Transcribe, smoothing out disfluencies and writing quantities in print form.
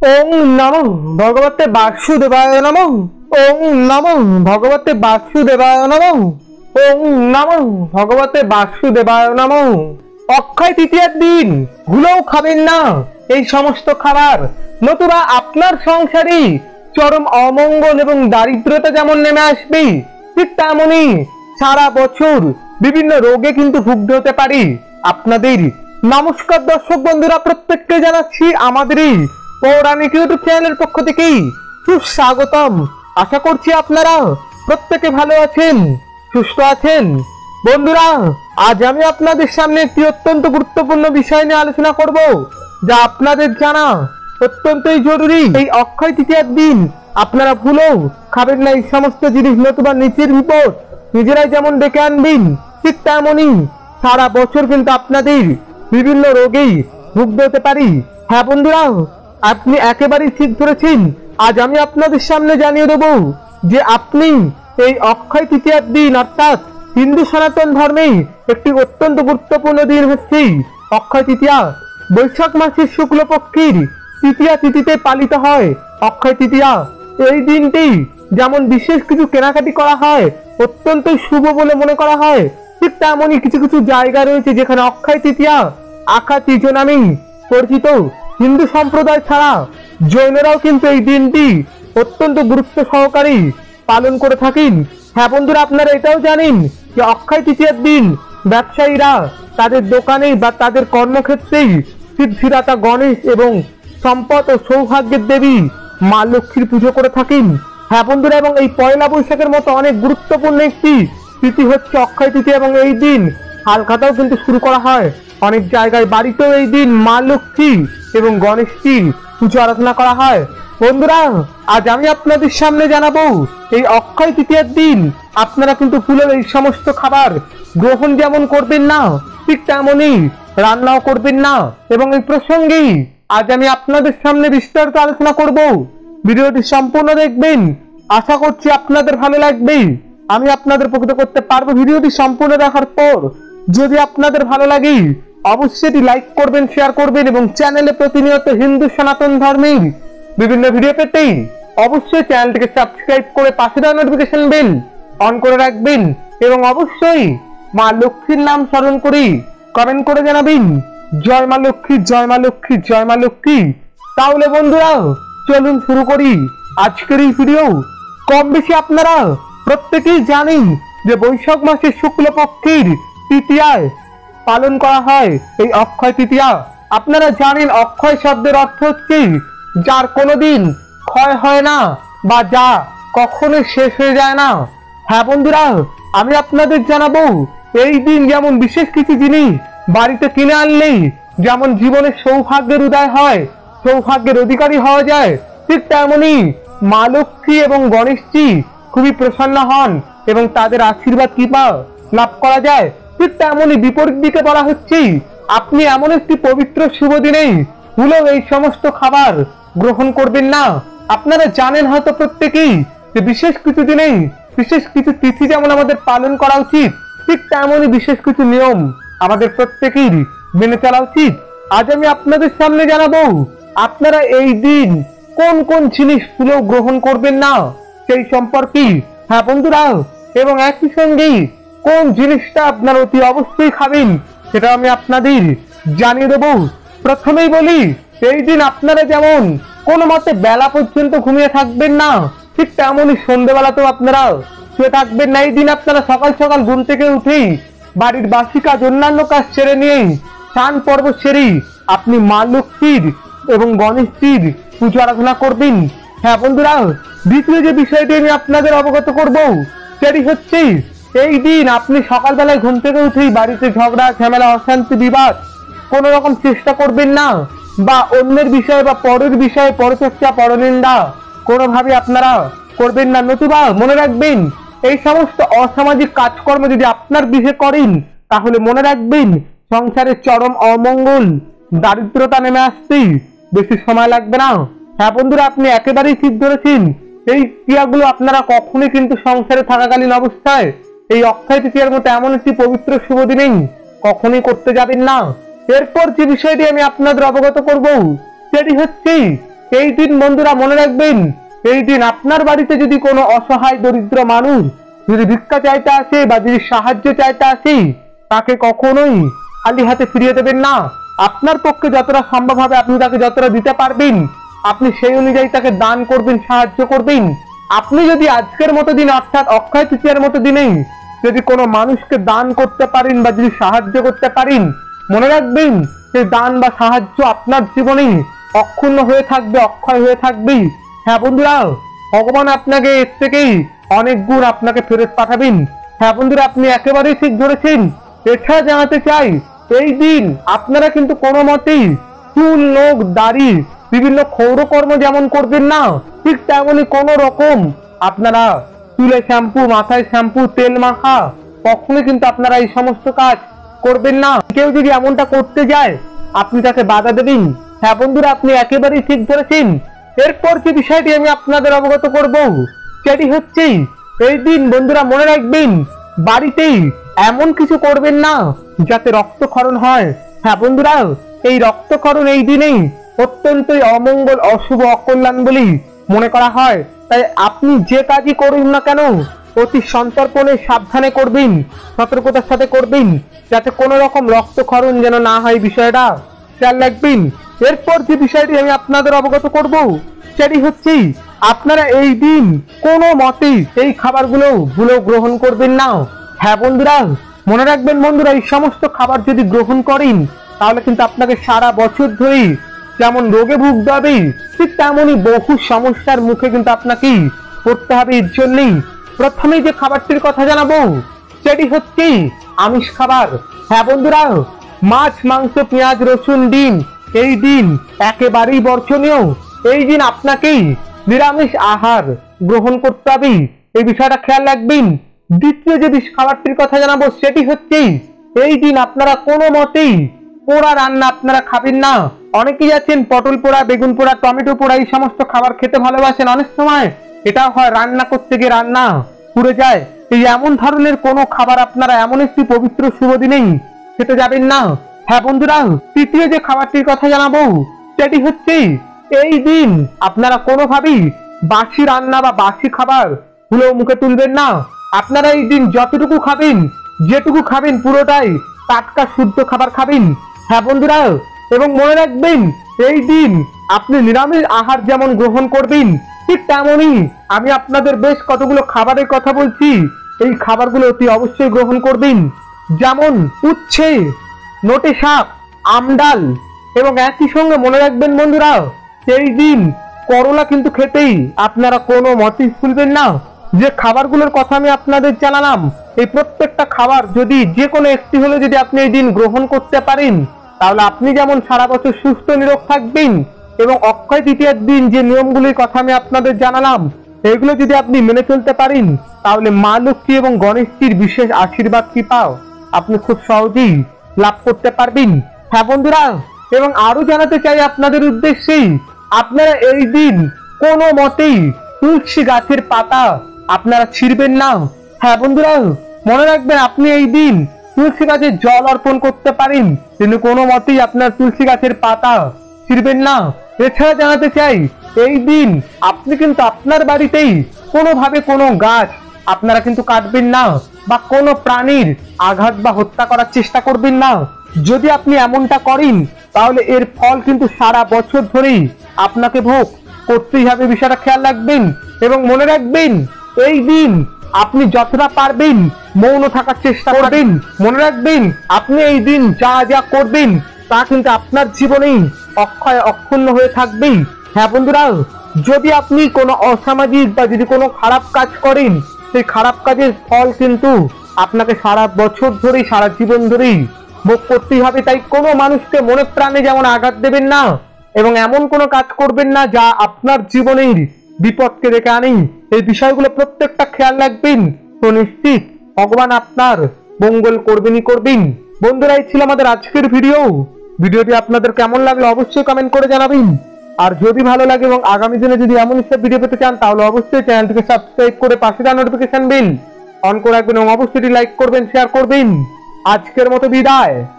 ওং নমঃ ভগবতে বাসুদেবায় নমঃ। ওং নমঃ ভগবতে বাসুদেবায় নমঃ। ওং নমঃ ভগবতে বাসুদেবায় নমঃ। অক্ষয় তৃতীয়ার দিন ভুলেও খাবেন না এই সমস্ত খাবার, নতুবা আপনার সংসারে চরম অমঙ্গল এবং দারিদ্রতা যেমন নেমে আসবে, ঠিক তেমনই সারা বছর বিভিন্ন রোগে কিন্তু ভুগতে হতে পারে আপনাদের। নমস্কার দর্শক বন্ধুরা, প্রত্যেককে জানাচ্ছি আমাদের এই পৌরাণিক ইউটিউব চ্যানেলের পক্ষ থেকেই সুস্বাগতম। আশা করছি আপনারা প্রত্যেকে ভালো আছেন, সুস্থ আছেন। বন্ধুরা, আজ আমি আপনাদের সামনে একটি অত্যন্ত গুরুত্বপূর্ণ বিষয় নিয়ে আলোচনা করব, যা আপনাদের জানা অত্যন্তই জরুরি। এই অক্ষয় তৃতীয়ার দিন আপনারা ভুলেও খাবেন না এই সমস্ত জিনিস, নতুবা নিচের বিপদ নিজেরাই যেমন ডেকে আনবেন, ঠিক তেমনই সারা বছর কিন্তু আপনাদের বিভিন্ন রোগেই ভুগতে হতে পারি। হ্যাঁ বন্ধুরা, আপনি একেবারেই ঠিক ধরেছেন। আজ আমি আপনাদের সামনে জানিয়ে দেব যে আপনি এই অক্ষয় তৃতীয়ার দিন, অর্থাৎ হিন্দু সনাতন ধর্মে একটি অত্যন্ত গুরুত্বপূর্ণ দিন হচ্ছে অক্ষয় তৃতীয়া। বৈশাখ মাসের শুক্লপক্ষের তৃতীয়া তিথিতে পালিত হয় অক্ষয় তৃতীয়া। এই দিনটি যেমন বিশেষ কিছু কেনাকাটি করা হয়, অত্যন্ত শুভ বলে মনে করা হয়, ঠিক তেমনই কিছু কিছু জায়গা রয়েছে যেখানে অক্ষয় তৃতীয়া আখা তৃতীয়া নামে পরিচিত। হিন্দু সম্প্রদায় ছাড়া জৈনরাও কিন্তু এই দিনটি অত্যন্ত গুরুত্ব সহকারে পালন করে থাকেন। হ্যাঁ বন্ধুরা, আপনারা এটাও জানেন যে অক্ষয় তৃতীয়ার দিন ব্যবসায়ীরা তাদের দোকানে বা তাদের কর্মক্ষেত্রেই সিদ্ধিদাতা গণেশ এবং সম্পদ ও সৌভাগ্যের দেবী মা লক্ষ্মীর পুজো করে থাকেন। হ্যাঁ বন্ধুরা, এবং এই পয়লা বৈশাখের মতো অনেক গুরুত্বপূর্ণ একটি তিথি হচ্ছে অক্ষয় তৃতীয়া, এবং এই দিন হালখাতাও কিন্তু শুরু করা হয়। অনেক জায়গায় বাড়িতেও এই দিন মা লক্ষ্মী এবং গণেশজির পুজো আরাধনা করা হয়। বন্ধুরা, আজ আমি আপনাদের সামনে জানাবো এই অক্ষয় তৃতীয়ার দিন আপনারা কিন্তু ভুলেও এই সমস্ত খাবার গ্রহণ যেমন করবেন না, ঠিক তেমনই রান্নাও করবেন না। এবং এই প্রসঙ্গেই আজ আমি আপনাদের সামনে বিস্তারিত আলোচনা করব। ভিডিওটি সম্পূর্ণ দেখবেন, আশা করছি আপনাদের ভালো লাগবে। আমি আপনাদের উপকৃত করতে পারবো ভিডিওটি সম্পূর্ণ দেখার পর। যদি আপনাদের ভালো লাগে অবশ্যই লাইক করবেন, শেয়ার করবেন, এবং চ্যানেলে প্রতিনিয়ত হিন্দু সনাতন ধর্মের বিভিন্ন ভিডিও পেতে অবশ্যই চ্যানেলটিকে সাবস্ক্রাইব করে পাশে দেওয়া নোটিফিকেশন বেল অন করে রাখবেন। এবং অবশ্যই মা লক্ষ্মীর নাম স্মরণ করে কমেন্ট করে জানাবেন জয় মা লক্ষ্মী, জয় মা লক্ষ্মী, জয় মা লক্ষ্মী। তাহলে বন্ধুরা, চলুন শুরু করি আজকের এই ভিডিও। কম বেশি আপনারা প্রত্যেকেই জানেন যে বৈশাখ মাসের শুক্লপক্ষের তৃতীয়ায় পালন করা হয় এই অক্ষয় তৃতীয়া। আপনারা জানেন অক্ষয় শব্দের অর্থ হচ্ছে যার কোনোদিন ক্ষয় হয় না বা যা কখনো শেষ হয়ে যায় না। হ্যাঁ বন্ধুরা, আমি আপনাদের জানাবো এই দিন যেমন বিশেষ কিছু জিনিস বাড়িতে কিনে আনলেই যেমন জীবনে সৌভাগ্যের উদয় হয়, সৌভাগ্যের অধিকারী হওয়া যায়, ঠিক তেমনই মা লক্ষ্মী এবং গণেশজি খুবই প্রসন্ন হন এবং তাদের আশীর্বাদ কৃপা লাভ করা যায়। ঠিক তেমনই বিপরীত দিকে বলা হচ্ছে আপনি এমন একটি পবিত্র শুভ দিনে ভুলেও এই সমস্ত খাবার গ্রহণ করবেন না। আপনারা জানেন হয়তো প্রত্যেকেই যে বিশেষ কিছু দিনে বিশেষ কিছু তিথি যেমন আমাদের পালন করা উচিত, ঠিক তেমনই বিশেষ কিছু নিয়ম আমাদের প্রত্যেকেই মেনে চলা উচিত। আজ আমি আপনাদের সামনে জানাবো আপনারা এই দিন কোন কোন জিনিস ভুলেও গ্রহণ করবেন না সেই সম্পর্কে। হ্যাঁ বন্ধুরা, এবং একই সঙ্গে কোন জিনিসটা আপনারা অতি অবশ্যই খাবেন সেটা আমি আপনাদের জানিয়ে দেবো। প্রথমেই বলি, এই দিন আপনারা যেমন কোনো মতে বেলা পর্যন্ত ঘুমিয়ে থাকবেন না, ঠিক তেমনই সন্ধ্যেবেলাতেও আপনারা শুয়ে থাকবেন না। এই দিন আপনারা সকাল সকাল ঘুম থেকে উঠেই বাড়ির বাসি কাজ, অন্যান্য কাজ সেরে নিয়ে স্নান পর্ব সেরেই আপনি মা লক্ষ্মীর এবং গণেশজির পুজো আরাধনা করবেন। হ্যাঁ বন্ধুরা, দ্বিতীয় যে বিষয়টি আমি আপনাদের অবগত করব সেটি হচ্ছে এই দিন আপনি সকালবেলায় ঘুম থেকে উঠেই বাড়িতে ঝগড়া, ঝামেলা, অশান্তি, বিবাদ কোন রকম চেষ্টা করবেন না, বা অন্যের বিষয়ে বা পরের বিষয়ে পরচর্চা, পরনিন্দা কোনোভাবে আপনারা করবেন না। নতুবা মনে রাখবেন এই সমস্ত অসামাজিক কাজকর্ম যদি আপনার গৃহে করেন তাহলে মনে রাখবেন সংসারের চরম অমঙ্গল, দারিদ্রতা নেমে আসতেই বেশি সময় লাগবে না। হ্যাঁ বন্ধুরা, আপনি একেবারেই ঠিক ধরেছেন। এই ক্রিয়াগুলো আপনারা কখনোই কিন্তু সংসারে থাকাকালীন অবস্থায় এই অক্ষয় তৃতীয়ার মতো এমন একটি পবিত্র শুভ দিনেই কখনোই করতে যাবেন না। এরপর যে বিষয়টি আমি আপনাদের অবগত করব সেটি হচ্ছে এই দিন বন্ধুরা মনে রাখবেন, এই দিন আপনার বাড়িতে যদি কোনো অসহায় দরিদ্র মানুষ যদি ভিক্ষা চাইতে আসে বা যদি সাহায্য চাইতে আসে, তাকে কখনোই খালি হাতে ফিরিয়ে দেবেন না। আপনার পক্ষে যতটা সম্ভব হবে আপনি তাকে যতটা দিতে পারবেন আপনি সেই অনুযায়ী তাকে দান করবেন, সাহায্য করবেন। আপনি যদি আজকের মতো দিন অর্থাৎ অক্ষয় তৃতীয়ার মতো দিনে যদি কোনো মানুষকে দান করতে পারেন বা যদি সাহায্য করতে পারেন, মনে রাখবেন সেই দান বা সাহায্য আপনার জীবনে অক্ষুণ্ণ হয়ে থাকবে, অক্ষয় হয়ে থাকবে। হ্যাঁ বন্ধুরা, ভগবান আপনাকে এর থেকেই অনেক গুণ আপনাকে ফেরত পাঠাবেন। হ্যাঁ বন্ধুরা, আপনি একেবারেই ঠিক ধরেছেন। এছাড়া জানাতে চাই, এই দিন আপনারা কিন্তু কোনো মতেই চুল, নখ, দাড়ি বিভিন্ন ক্ষৌরকর্ম যেমন করবেন না, ঠিক তেমনি কোন রকম আপনারা চুলে শ্যাম্পু, মাথায় শ্যাম্পু, তেল মাখা কখনো কিন্তু আপনারা এই সমস্ত কাজ করবেন না। কেউ যদি এমনটা করতে যায় আপনি তাকে বাধা দেবেন। হ্যাঁ বন্ধুরা, আপনি একেবারেই ঠিক ধরেছেন। এরপর যে বিষয়টি আমি আপনাদের অবগত করব সেটি হচ্ছে, এই দিন বন্ধুরা মনে রাখবেন, বাড়িতেই এমন কিছু করবেন না যাতে রক্তক্ষরণ হয়। হ্যাঁ বন্ধুরা, এই রক্তক্ষরণ এই দিনেই অত্যন্তই অমঙ্গল, অশুভ, অকল্যাণ বলে মনে করা হয়। তাই আপনি যে কাজই করুন না কেন অতি সন্তর্পণে সাবধানে করবেন, সতর্কতার সাথে করবেন, যাতে কোনো রকম রক্তক্ষরণ যেন না হয়, বিষয়টা খেয়াল রাখবেন। এরপর যে বিষয়টি আমি আপনাদের অবগত করব সেটি হচ্ছে, আপনারা এই দিন কোনো মতেই এই খাবারগুলো ভুলেও গ্রহণ করবেন না। হ্যাঁ বন্ধুরা, মনে রাখবেন বন্ধুরা, এই সমস্ত খাবার যদি গ্রহণ করেন তাহলে কিন্তু আপনাকে সারা বছর ধরে যেমন রোগে ভুগতে হবে, ঠিক তেমনি বহু সমস্যার মুখে কিন্তু আপনাকে পড়তে হবে। এর জন্যই প্রথমেই যে খাবারটির কথা জানাবো সেটি হচ্ছে আমিষ খাবার। হ্যাঁ বন্ধুরা, মাছ, মাংস, পেঁয়াজ, রসুন, ডিম এই দিন একেবারেই বর্জনীয়। এই দিন আপনাকেই নিরামিষ আহার গ্রহণ করতে হবে, এই বিষয়টা খেয়াল রাখবেন। দ্বিতীয় যে খাবারটির কথা জানাবো সেটি হচ্ছে, এই দিন আপনারা কোনো মতেই পোড়া রান্না আপনারা খাবেন না। অনেকেই আছেন পটল পোড়া, বেগুন পোড়া, টমেটো পোড়া এই সমস্ত খাবার খেতে ভালোবাসেন। অনেক সময় এটা হয় রান্না করতে গিয়ে রান্না পুড়ে যায়। এই এমন ধরনের কোনো খাবার আপনারা এমন একটি পবিত্র শুভ দিনেই খেতে যাবেন না। হ্যাঁ বন্ধুরা, তৃতীয় যে খাবারটির কথা জানাবো সেটি হচ্ছে, এই দিন আপনারা কোনোভাবেই বাসি রান্না বা বাসি খাবার ভুলেও মুখে তুলবেন না। আপনারা এই দিন যতটুকু খাবেন, যেটুকু খাবেন পুরোটাই টাটকা শুদ্ধ খাবার খাবেন। হ্যাঁ বন্ধুরা, এবং মনে রাখবেন, এই দিন আপনি নিরামিষ আহার যেমন গ্রহণ করবেন, ঠিক তেমনই আমি আপনাদের বেশ কতগুলো খাবারের কথা বলছি, এই খাবারগুলো অতি অবশ্যই গ্রহণ করবেন। যেমন উচ্ছে, নোটে শাক, আমডাল, এবং একই সঙ্গে মনে রাখবেন বন্ধুরা, এই দিন করলা কিন্তু খেতেই আপনারা কোনো মতেই ভুলবেন না। যে খাবারগুলোর কথা আমি আপনাদের জানালাম, এই প্রত্যেকটা খাবার যদি যে কোনো একটি হলে যদি আপনি এই দিন গ্রহণ করতে পারেন, তাহলে আপনি যেমন সারা বছর সুস্থ নিরোগ থাকবেন, এবং অক্ষয় তৃতীয়ার দিন যে নিয়মগুলির কথা আমি আপনাদের জানালাম এগুলো যদি আপনি মেনে চলতে পারেন, তাহলে মা লক্ষ্মী এবং গণেশজির বিশেষ আশীর্বাদ কৃপা আপনি খুব সহজেই লাভ করতে পারবেন। হ্যাঁ বন্ধুরা, এবং আরো জানাতে চাই আপনাদের উদ্দেশ্যে, আপনারা এই দিন কোনো মতেই তুলসী গাছের পাতা আপনারা ছিঁড়বেন না। হ্যাঁ বন্ধুরা, মনে রাখবেন, আপনি এই দিন তুলসী গাছের জল অর্পণ করতে পারেন, কিন্তু কোনো মতেই আপনার তুলসী গাছের পাতা ছিঁড়বেন না। এছাড়া জানাতে চাই, এই দিন আপনি কিন্তু আপনার বাড়িতেই কোনোভাবে কোনো গাছ আপনারা কিন্তু কাটবেন না, বা কোনো প্রাণীর আঘাত বা হত্যা করার চেষ্টা করবেন না। যদি আপনি এমনটা করেন তাহলে এর ফল কিন্তু সারা বছর ধরেই আপনাকে ভোগ করতেই হবে, বিষয়টা খেয়াল রাখবেন। এবং মনে রাখবেন, এই দিন আপনি যতটা পারবেন মৌন থাকার চেষ্টা করবেন। মনে রাখবেন, আপনি এই দিন যা যা করবেন তা কিন্তু আপনার জীবনেই অক্ষয় অক্ষুণ্ণ হয়ে থাকবেই। হ্যাঁ বন্ধুরা, যদি আপনি কোনো অসামাজিক বা যদি কোনো খারাপ কাজ করেন, সেই খারাপ কাজের ফল কিন্তু আপনাকে সারা বছর ধরেই, সারা জীবন ধরেই ভোগ করতেই হবে। তাই কোনো মানুষকে মনে প্রাণে যেমন আঘাত দেবেন না, এবং এমন কোনো কাজ করবেন না যা আপনার জীবনের বিপদকে ডেকে আনে। এই বিষয়গুলো প্রত্যেকটা খেয়াল রাখবেন, তো নিশ্চিত ভগবান আপনার মঙ্গল করবেনই করবেন। বন্ধুরা, এই ছিল আমাদের আজকের ভিডিওটি আপনাদের কেমন লাগলো অবশ্যই কমেন্ট করে জানাবেন। আর যদি ভালো লাগে এবং আগামী দিনে যদি এমন সব ভিডিও পেতে চান তাহলে অবশ্যই চ্যানেলটিকে সাবস্ক্রাইব করে পাশে থাকা নোটিফিকেশন বেল অন করে রাখবেন, এবং অবশ্যই লাইক করবেন, শেয়ার করবেন। আজকের মতো বিদায়।